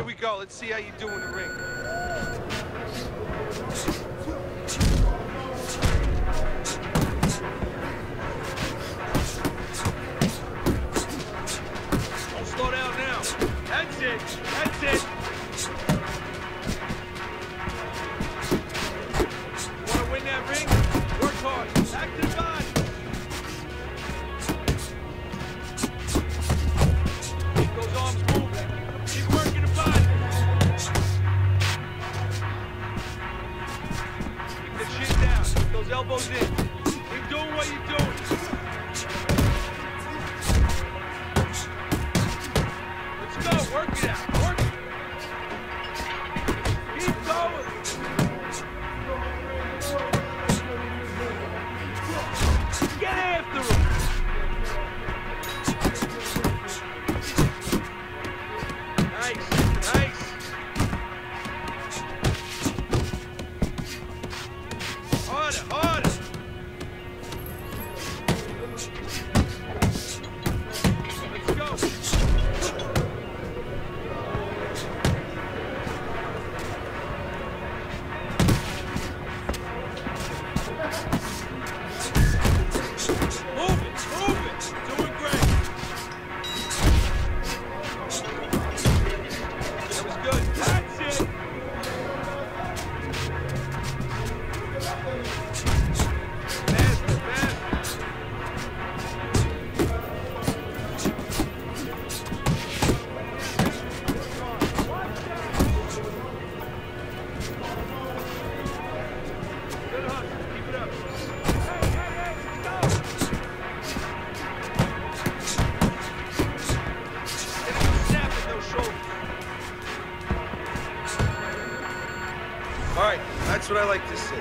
Here we go. Let's see how you do in the ring. Don't slow down now. That's it. That's it. Want to win that ring? Work hard. Back to the body. Keep those arms moving. Keep working the body. Keep the chin down. Keep those elbows in. Keep doing what you're doing. Let's go. Work it out. Work it. Keep going. Get after him. Nice, nice. Harder, harder. Let's go. Move it, move it. Doing great. That was good. That's it. Faster, faster. Good hustle. Keep it up. Hey, hey, hey, let's go. Get him snapping those shoulders. All right, that's what I like to see.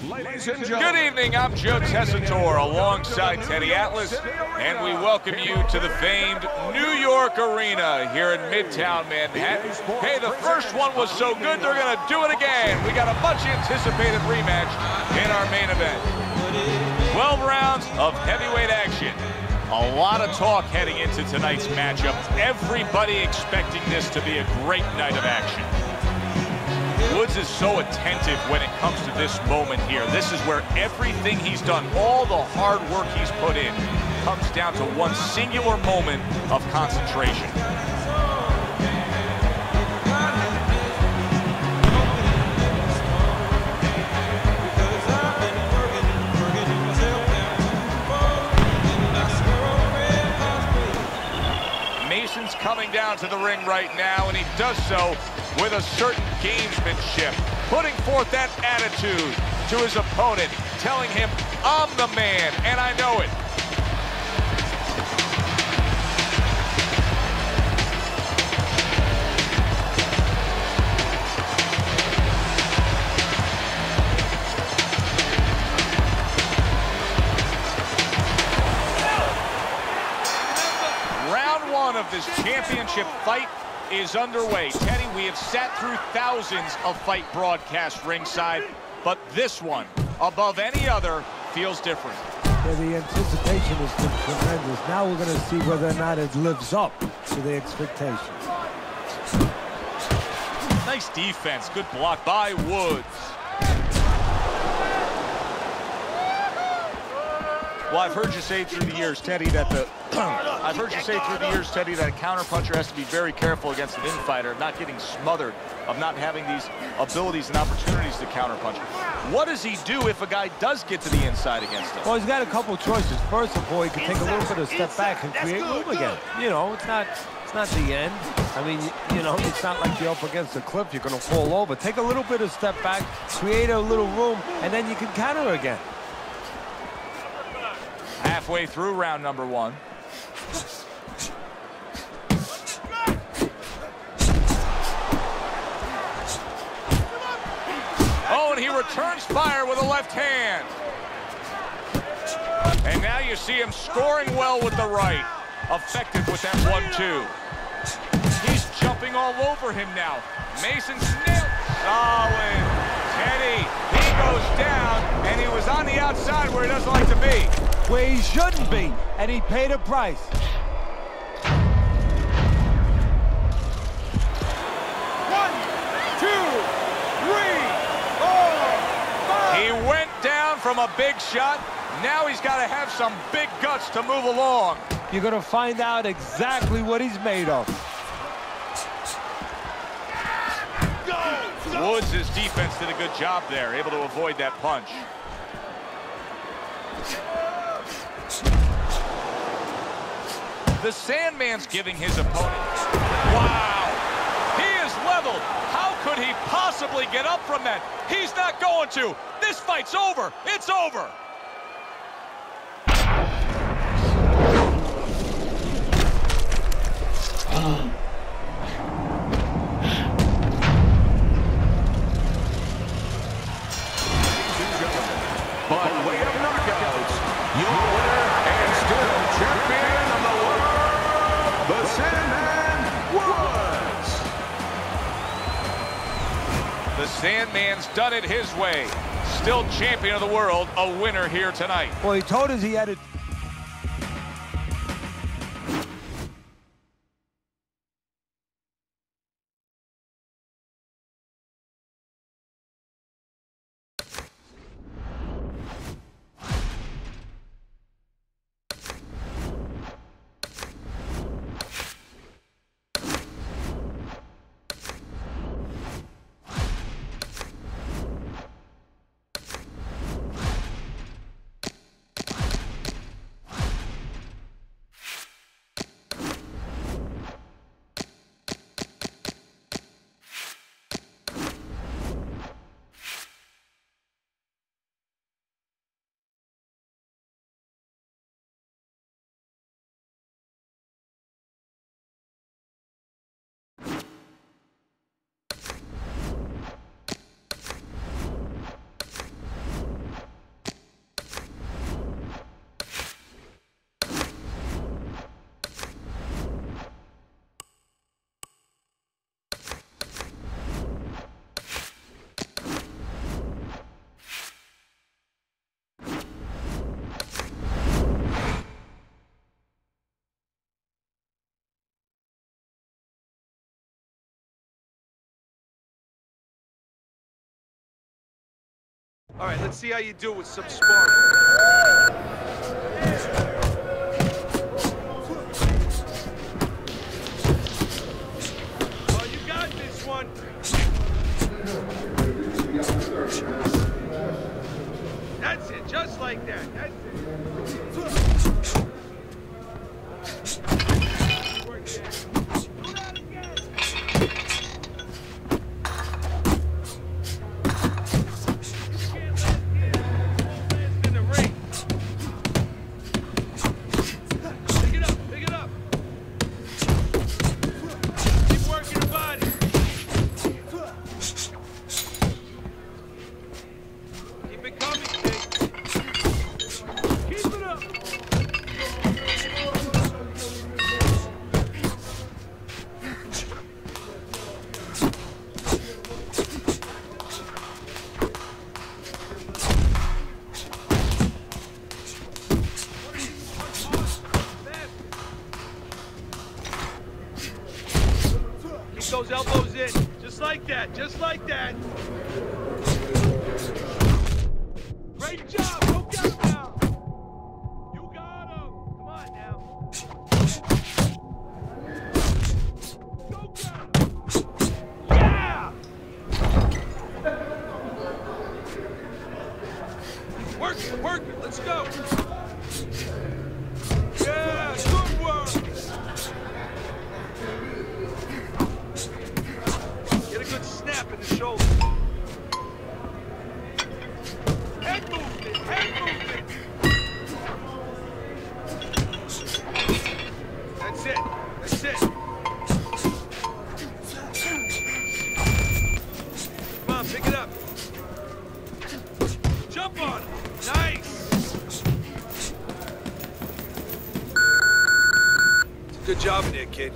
Ladies and gentlemen. Good evening, I'm Joe Tessitore alongside Teddy Atlas, and we welcome you to the famed New York Arena here in Midtown Manhattan. Hey, the first one was so good, they're gonna do it again. We got a much anticipated rematch in our main event. 12 rounds of heavyweight action. A lot of talk heading into tonight's matchup. Everybody expecting this to be a great night of action. Woods is so attentive when it comes to this moment here. This is where everything he's done, all the hard work he's put in, comes down to one singular moment of concentration. Mason's coming down to the ring right now, and he does so with a certain gamesmanship, putting forth that attitude to his opponent, telling him, I'm the man, and I know it. Round one of this championship fight is underway. Teddy, we have sat through thousands of fight broadcasts ringside, but this one, above any other, feels different. Yeah, the anticipation has been tremendous. Now we're going to see whether or not it lives up to the expectations. Nice defense. Good block by Woods. Well, I've heard you say through the years, Teddy, that a counterpuncher has to be very careful against an in-fighter, of not getting smothered, of not having these abilities and opportunities to counterpunch. What does he do if a guy does get to the inside against him? Well, he's got a couple choices. First of all, he can take a little bit of step back and create room again. You know, it's It's not the end. I mean, you know, it's not like you're up against a cliff, you're going to fall over. Take a little bit of step back, create a little room, and then you can counter again. Halfway through round number 1. Oh, and he returns fire with a left hand. And now you see him scoring well with the right. Effective with that 1-2. He's jumping all over him now. Mason nailed. Solid. Teddy, he goes down, and he was on the outside where he doesn't like to be. Where he shouldn't be, and he paid a price. 1, 2, 3, 4, 5. He went down from a big shot. Now he's got to have some big guts to move along. You're going to find out exactly what he's made of. Woods' defense did a good job there, able to avoid that punch. The Sandman's giving his opponent. Wow! He is leveled. How could he possibly get up from that? He's not going to. This fight's over. It's over. By way of knockouts, your winner and still champion of the world, the Sandman Woods. The Sandman's done it his way. Still champion of the world, a winner here tonight. Well, he told us he had it. All right, let's see how you do with some sparring. Oh, you got this one. That's it, just like that. That's it. Work there. Do that again. Those elbows in, just like that, just like that. Great job, go get him now. You got him. Come on now. Go get him. Yeah! Work it, let's go. Yeah, good work. That's it. Come on, pick it up. Jump on it. Nice. Good job in there, kid.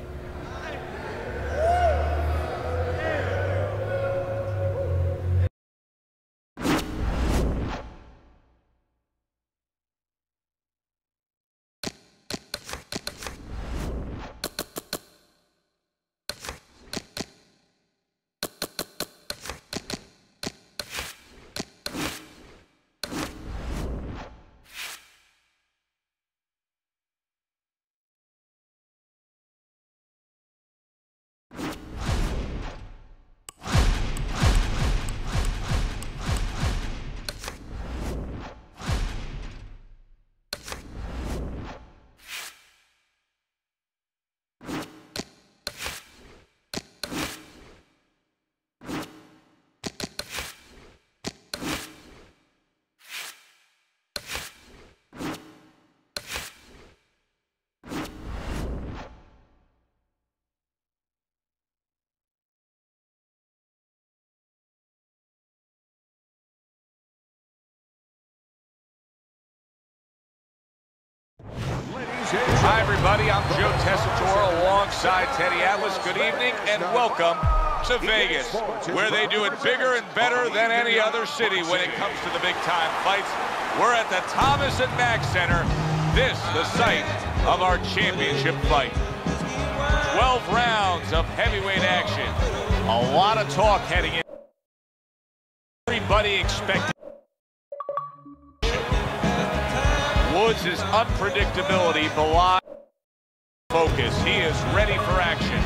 Hi, everybody. I'm Joe Tessitore alongside Teddy Atlas. Good evening and welcome to Vegas, where they do it bigger and better than any other city when it comes to the big-time fights. We're at the Thomas & Mack Center. This, the site of our championship fight. 12 rounds of heavyweight action. A lot of talk heading in. Everybody expected. Woods' unpredictability belies focus. He is ready for action.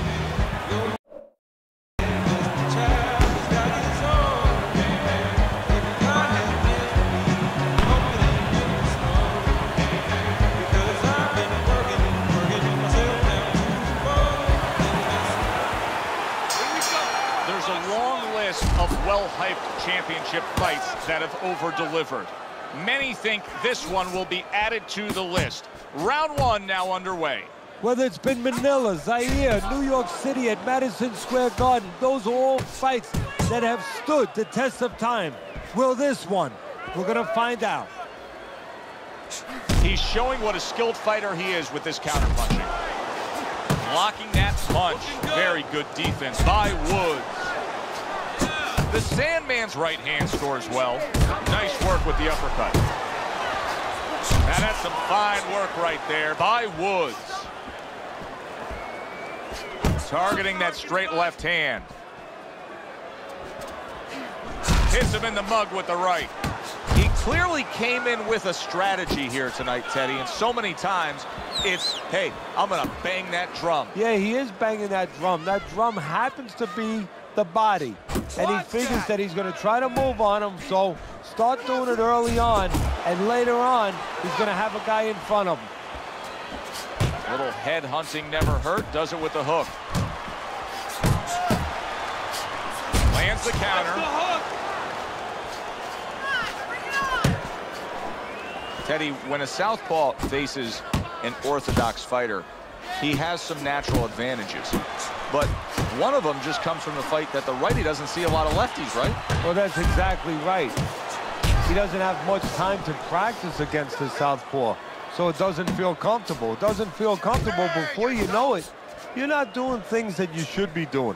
There's a long list of well-hyped championship fights that have over-delivered. Many think this one will be added to the list. Round one now underway. Whether it's been Manila, Zaire, New York City, at Madison Square Garden, those are all fights that have stood the test of time. Will this one? We're going to find out. He's showing what a skilled fighter he is with this counterpunching. Blocking that punch. Very good defense by Woods. The Sandman's right hand scores well. Nice work with the uppercut. Now that's some fine work right there by Woods. Targeting that straight left hand. Hits him in the mug with the right. He clearly came in with a strategy here tonight, Teddy, and so many times it's, hey, I'm going to bang that drum. Yeah, he is banging that drum. That drum happens to be the body, and he figures that he's going to try to move on him, so start doing it early on, and later on he's going to have a guy in front of him. Little head hunting never hurt. Does it with the hook. Lands the counter. Teddy, when a southpaw faces an orthodox fighter, he has some natural advantages. But one of them just comes from the fight that the righty doesn't see a lot of lefties, right? Well, that's exactly right. He doesn't have much time to practice against the southpaw, so it doesn't feel comfortable. It doesn't feel comfortable. Before you know it, you're not doing things that you should be doing.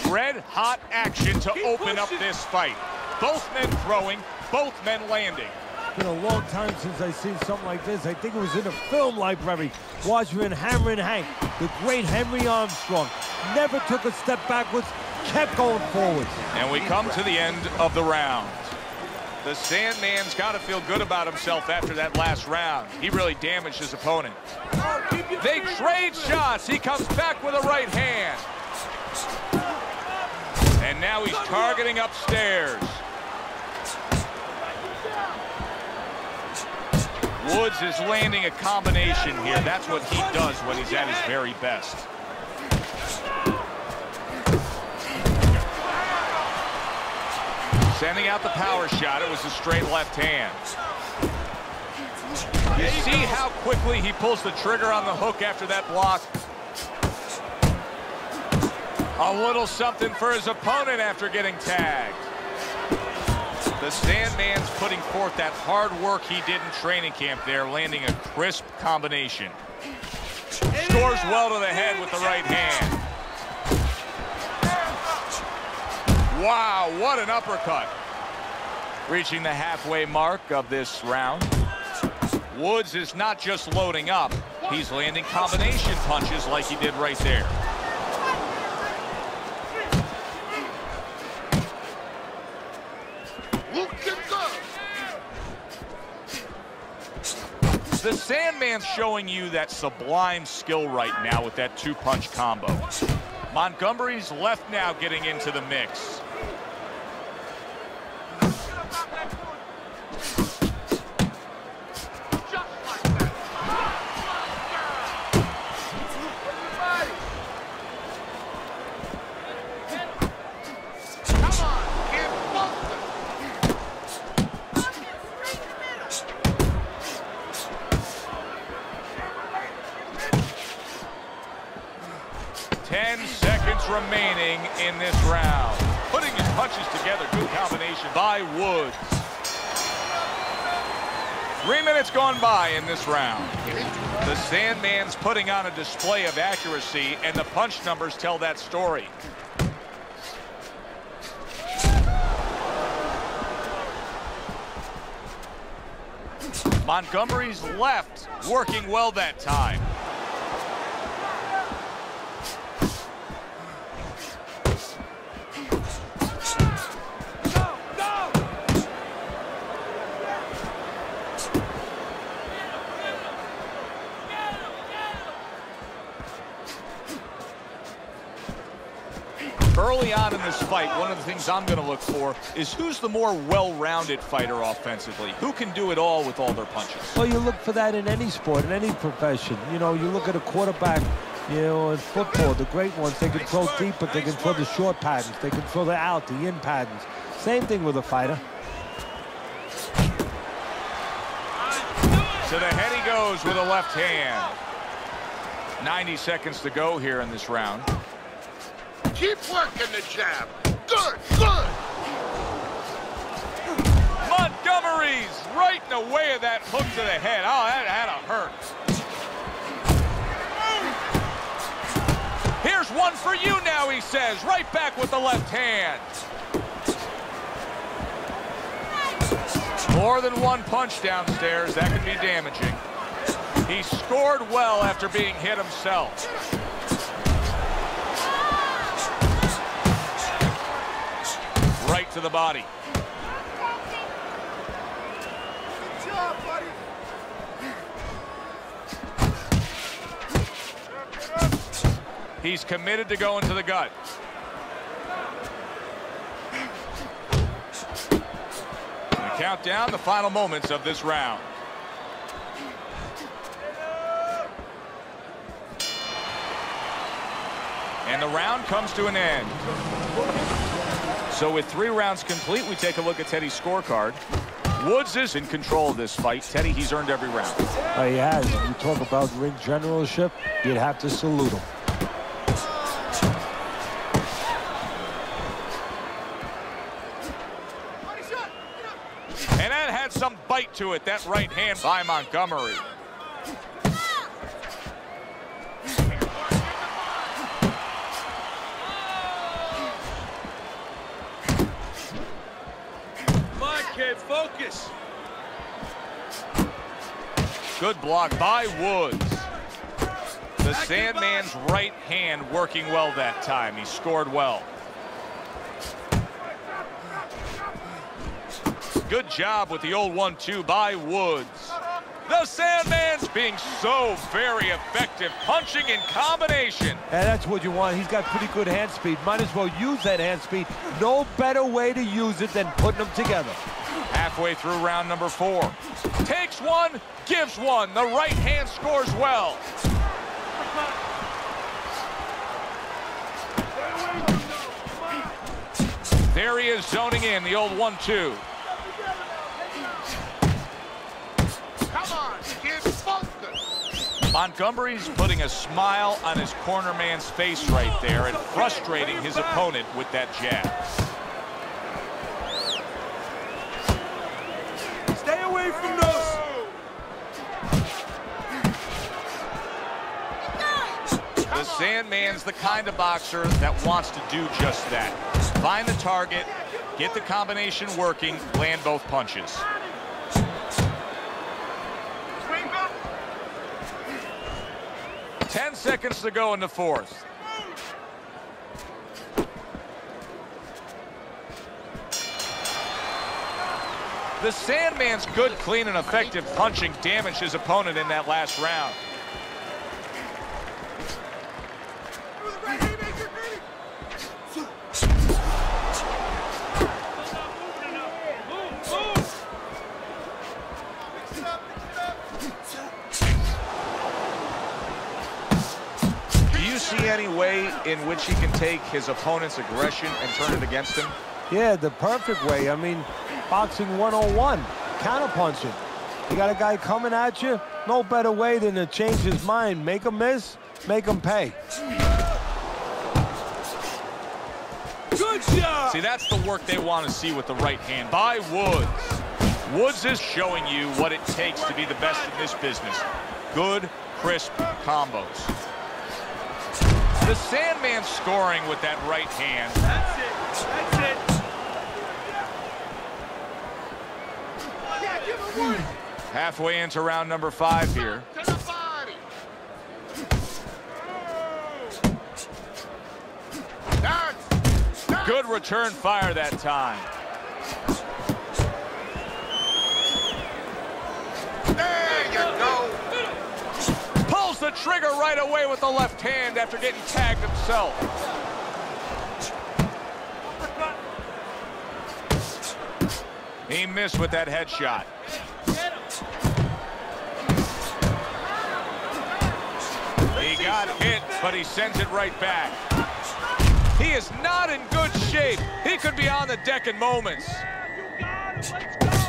Red-hot action to open up this fight. Both men throwing, both men landing. It's been a long time since I've seen something like this. I think it was in a film library, watching Hammerin' Hank, the great Henry Armstrong. Never took a step backwards, kept going forwards. And we come to the end of the round. The Sandman's got to feel good about himself after that last round. He really damaged his opponent. They trade shots. He comes back with a right hand. And now he's targeting upstairs. Woods is landing a combination here. That's what he does when he's at his very best. Sending out the power shot. It was a straight left hand. You see how quickly he pulls the trigger on the hook after that block. A little something for his opponent after getting tagged. The Sandman's putting forth that hard work he did in training camp there, landing a crisp combination. Scores well to the head with the right hand. Wow, what an uppercut. Reaching the halfway mark of this round. Woods is not just loading up, he's landing combination punches like he did right there. The Sandman's showing you that sublime skill right now with that two-punch combo. Montgomery's left now getting into the mix. Remaining in this round. Putting his punches together, good combination by Woods. 3 minutes gone by in this round. The Sandman's putting on a display of accuracy, and the punch numbers tell that story. Montgomery's left working well that time. Early on in this fight, one of the things I'm going to look for is who's the more well-rounded fighter offensively. Who can do it all with all their punches? Well, you look for that in any sport, in any profession. You know, you look at a quarterback, you know, in football, the great ones, they can throw deep, but they can throw the short patterns. They can throw the out, the in patterns. Same thing with a fighter. To the head he goes with a left hand. 90 seconds to go here in this round. Keep working the jab. Good, good. Montgomery's right in the way of that hook to the head. Oh, that had to hurt. Here's one for you now, he says. Right back with the left hand. More than one punch downstairs. That could be damaging. He scored well after being hit himself. Right to the body. Good job, buddy. He's committed to going to the gut. And count down the final moments of this round. And the round comes to an end. So with 3 rounds complete, we take a look at Teddy's scorecard. Woods is in control of this fight. Teddy, he's earned every round. He has. When you talk about ring generalship, you'd have to salute him. And that had some bite to it, that right hand by Montgomery. Focus. Good block by Woods. The Sandman's right hand working well that time. He scored well. Good job with the old 1-2 by Woods. The Sandman's being so very effective, punching in combination. And that's what you want. He's got pretty good hand speed. Might as well use that hand speed. No better way to use it than putting them together. Halfway through round number 4. Takes one, gives one. The right hand scores well. There he is zoning in, the old 1-2. Come on, kid, focus. Montgomery's putting a smile on his corner man's face right there and frustrating his opponent with that jab. Stay away from those. The Sandman's the kind of boxer that wants to do just that. Find the target, get the combination working, land both punches. Swing up. 10 seconds to go in the fourth. The Sandman's good, clean, and effective punching damaged his opponent in that last round. Do you see any way in which he can take his opponent's aggression and turn it against him? Yeah, the perfect way. I mean, boxing 101, counterpunching. You got a guy coming at you, no better way than to change his mind. Make him miss, make him pay. Good job. See, that's the work they want to see with the right hand by Woods. Woods is showing you what it takes to be the best in this business. Good, crisp combos. The Sandman scoring with that right hand. That's it. That's it. Halfway into round number 5 here. To the body. That's Good return fire that time. there you go. Pulls the trigger right away with the left hand after getting tagged himself. He missed with that headshot. He got hit, but he sends it right back. He is not in good shape. He could be on the deck in moments. You got it. Let's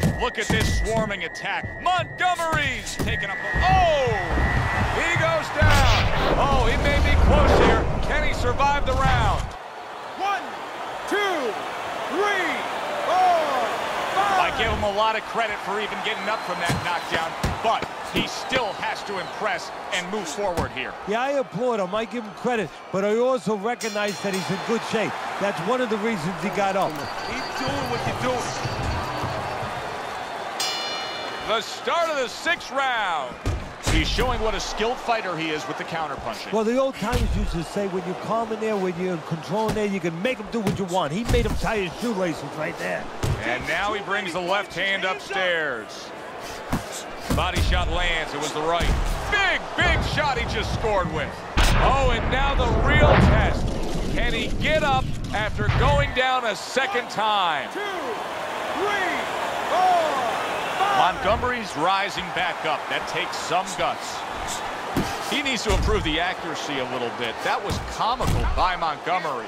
go. Look at this swarming attack. Montgomery's taking up the... Oh! He goes down. Oh, he may be close here. Can he survive the round? 1, 2, 3, 4, 5. I give him a lot of credit for even getting up from that knockdown, but he still has to impress and move forward here. Yeah, I applaud him. I give him credit, but I also recognize that he's in good shape. That's one of the reasons he got up. Keep doing what you're doing. The start of the 6th round. He's showing what a skilled fighter he is with the counterpunching. Well, the old timers used to say, when you're calm in there, when you're in control in there, you can make him do what you want. He made him tie his shoelaces right there. And now he brings the left hand upstairs. Body shot lands. It was the right. Big shot he just scored with. Oh, and now the real test. Can he get up after going down a second time? 2, 3, 4, 5. Montgomery's rising back up. That takes some guts. He needs to improve the accuracy a little bit. That was comical by Montgomery.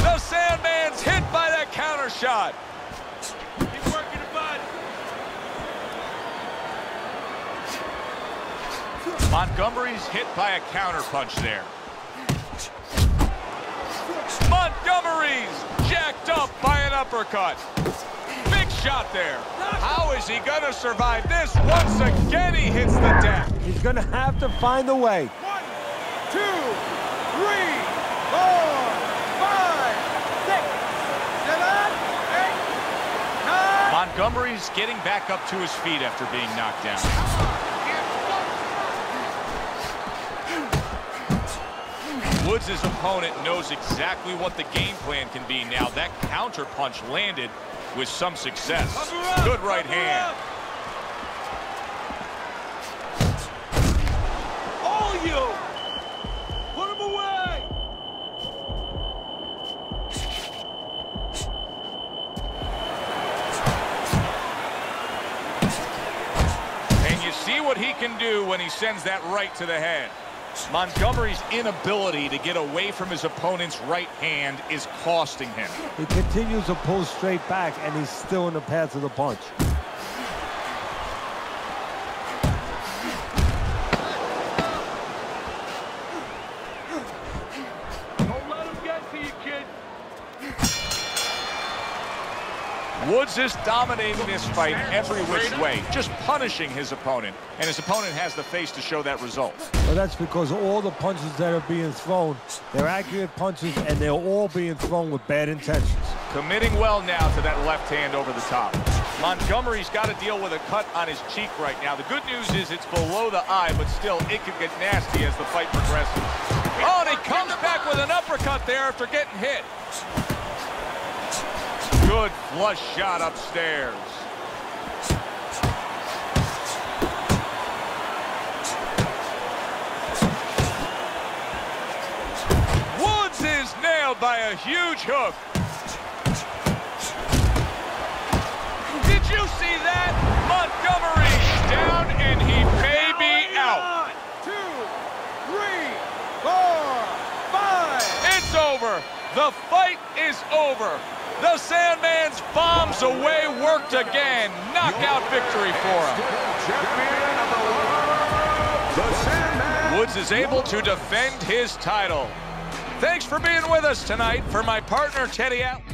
The Sandman's hit by that counter shot. Keep working the body. Montgomery's hit by a counter punch there. Montgomery's jacked up by an uppercut. Big shot there. How is he going to survive this? Once again, he hits the deck. He's going to have to find a way. 1, 2, 3, 4, 5, 6, 7, 8, 9. Montgomery's getting back up to his feet after being knocked down. Woods' opponent knows exactly what the game plan can be now. That counter punch landed with some success. Good right hand. All you! Put him away! And you see what he can do when he sends that right to the head. Montgomery's inability to get away from his opponent's right hand is costing him. He continues to pull straight back, and he's still in the path of the punch. Woods is dominating this fight every which way, just punishing his opponent. And his opponent has the face to show that result. Well, that's because all the punches that are being thrown, they're accurate punches, and they're all being thrown with bad intentions. Committing well now to that left hand over the top. Montgomery's got to deal with a cut on his cheek right now. The good news is it's below the eye, but still it could get nasty as the fight progresses. Oh, and he comes back with an uppercut there after getting hit. Good flush shot upstairs. Woods is nailed by a huge hook. Did you see that? Montgomery's down and he may be out. 1, 2, 3, 4, 5. It's over. The fight is over. The Sandman's bombs away worked again. Knockout victory for him. Champion of the world, the Sandman. Woods is able to defend his title. Thanks for being with us tonight. For my partner, Teddy Atlas.